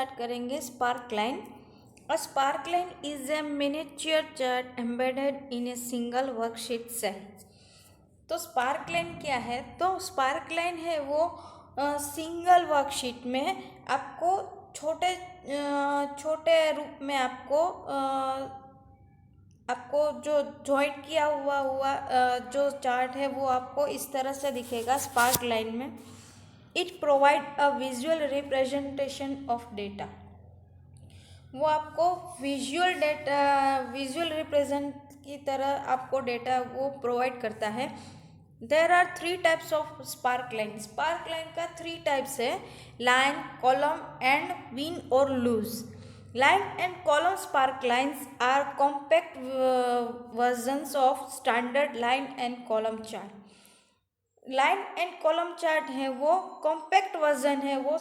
Start करेंगे sparkline. A sparkline is a miniature chart embedded in a single worksheet cell. तो sparkline क्या है? तो sparkline है वो सिंगल वर्कशीट में आपको छोटे छोटे रूप में आपको जो जॉइंट किया हुआ जो चार्ट है वो आपको इस तरह से दिखेगा स्पार्क लाइन में। It provide a visual representation of data. वो आपको विजुअल रिप्रेजेंट की तरह आपको डेटा वो प्रोवाइड करता है। There are 3 types of sparkline. Sparkline का 3 टाइप्स है, लाइन, कॉलम एंड विन और lose. Line and column spark lines are compact versions of standard line and column chart. Line and column chart है वो compact version है वो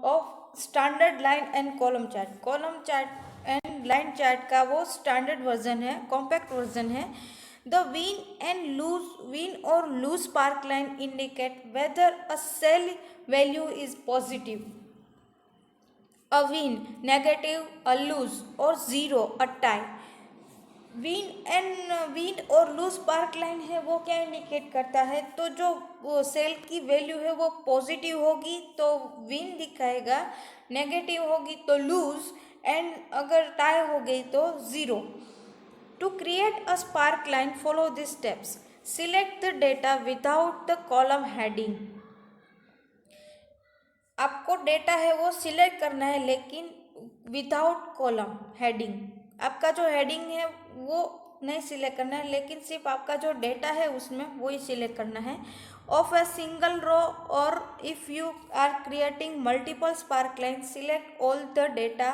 of standard line and column chart. Column chart and line chart का वो standard version है, compact version है। The win और lose sparkline indicate whether a cell value is positive, a win, negative, a lose और zero, a tie। Win और lose sparkline है वो क्या इंडिकेट करता है? तो जो सेल की वैल्यू है वो पॉजिटिव होगी तो विन दिखाएगा, नेगेटिव होगी तो लूज एंड अगर टाई हो गई तो zero. To create a sparkline follow this steps. Select the data without the column heading. आपको डेटा है वो सिलेक्ट करना है लेकिन विदाउट कॉलम हेडिंग। आपका जो हेडिंग है वो नहीं सिलेक्ट करना है लेकिन सिर्फ आपका जो डेटा है उसमें वो ही सिलेक्ट करना है। ऑफ ए सिंगल रो और if you are creating multiple sparkline select all the data.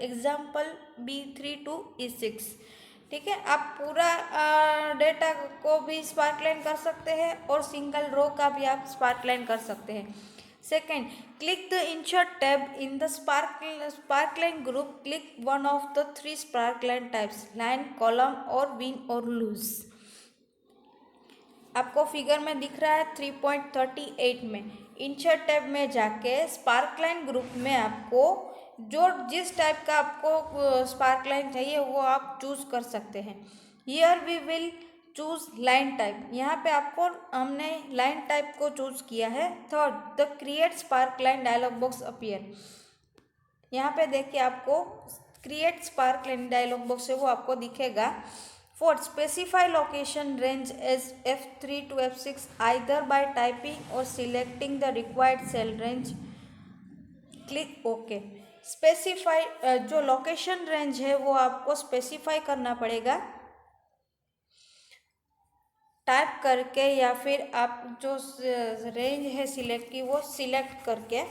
Example B3 to E6। ठीक है, आप पूरा डेटा को भी स्पार्क लाइन कर सकते हैं और सिंगल रो का भी आप स्पार्क लाइन कर सकते हैं। Second, click the insert tab in the spark line group. Click one of the 3 spark line types, line, column और win और lose। आपको फिगर में दिख रहा है 3.38 में। इंसर्ट टैब में जाके स्पार्क लाइन ग्रुप में आपको जिस टाइप का आपको स्पार्क लाइन चाहिए वो आप चूज कर सकते हैं। Here we will choose line type. यहाँ पे आपको हमने लाइन टाइप को चूज किया है। Third, the create sparkline dialog box appear. यहाँ पे देखिए आपको create sparkline dialog box है वो आपको दिखेगा। Fourth, specify location range as F3 to F6 either by typing और selecting the required cell range. Click okay. Specify जो लोकेशन रेंज है वो आपको स्पेसिफाई करना पड़ेगा टाइप करके या फिर आप जो रेंज है सिलेक्ट की वो सिलेक्ट करके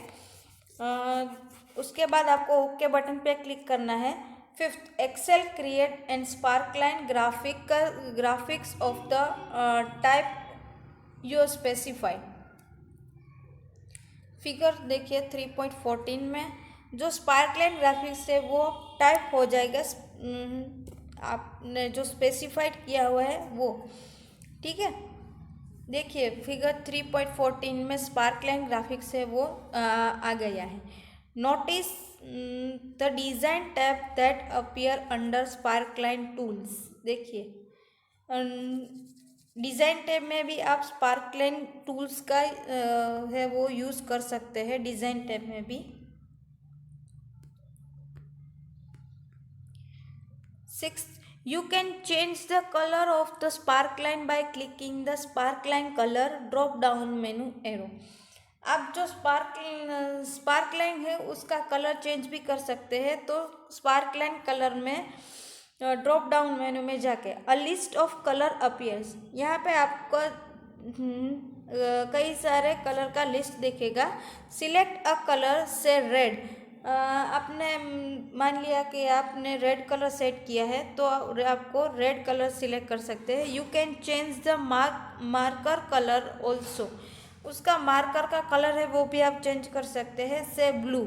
उसके बाद आपको ओके बटन पे क्लिक करना है। Fifth, Excel create and sparkline graphics of the type you specify. Figure देखिए 3.14 में जो स्पार्क लाइन ग्राफिक्स है वो टाइप हो जाएगा आपने जो स्पेसिफाइड किया हुआ है वो। ठीक है, देखिए फिगर 3.14 में स्पार्क लाइन ग्राफिक्स है वो आ गया है। Notice the design tab that appear under spark line tools. देखिए डिज़ाइन टैब में भी आप स्पार्क लाइन टूल्स का है वो यूज़ कर सकते हैं डिज़ाइन टैब में भी। 6, you can change the color of the spark line by clicking the spark line color drop down menu arrow। आप जो स्पार्क लाइन है उसका कलर चेंज भी कर सकते हैं। तो स्पार्क लाइन कलर में ड्रॉप डाउन मेनू में जाके a list of colour appears. यहाँ पे आपको कई सारे कलर का लिस्ट दिखेगा। सिलेक्ट अ कलर से रेड। आपने मान लिया कि आपने रेड कलर सेट किया है तो आपको रेड कलर सिलेक्ट कर सकते हैं। You can change the marker colour also. उसका मार्कर का कलर है वो भी आप चेंज कर सकते हैं। से ब्लू,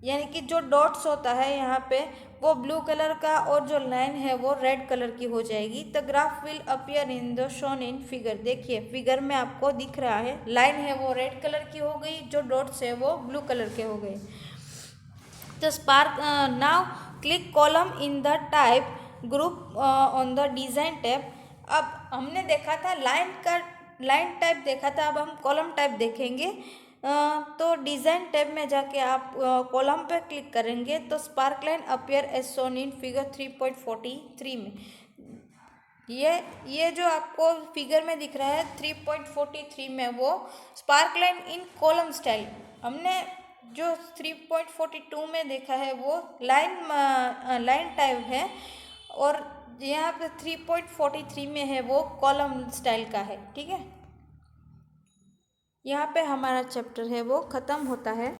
यानी कि जो डॉट्स होता है यहाँ पे वो ब्लू कलर का और जो लाइन है वो रेड कलर की हो जाएगी। The graph will appear in the shown in figure. देखिए फिगर में आपको दिख रहा है लाइन है वो रेड कलर की हो गई, जो डॉट्स है वो ब्लू कलर के हो गए। The spark now click column in the type group on the design tab. अब हमने देखा था लाइन टाइप देखा था, अब हम कॉलम टाइप देखेंगे। तो डिज़ाइन टैब में जाके आप कॉलम पे क्लिक करेंगे तो sparkline appear as shown in figure 3.43 में। ये जो आपको फिगर में दिख रहा है 3.43 में वो spark line in column style. हमने जो 3.42 में देखा है वो लाइन टाइप है, और यहाँ पे 3.43 में है वो कॉलम स्टाइल का है। ठीक है, यहाँ पे हमारा चैप्टर है वो ख़त्म होता है।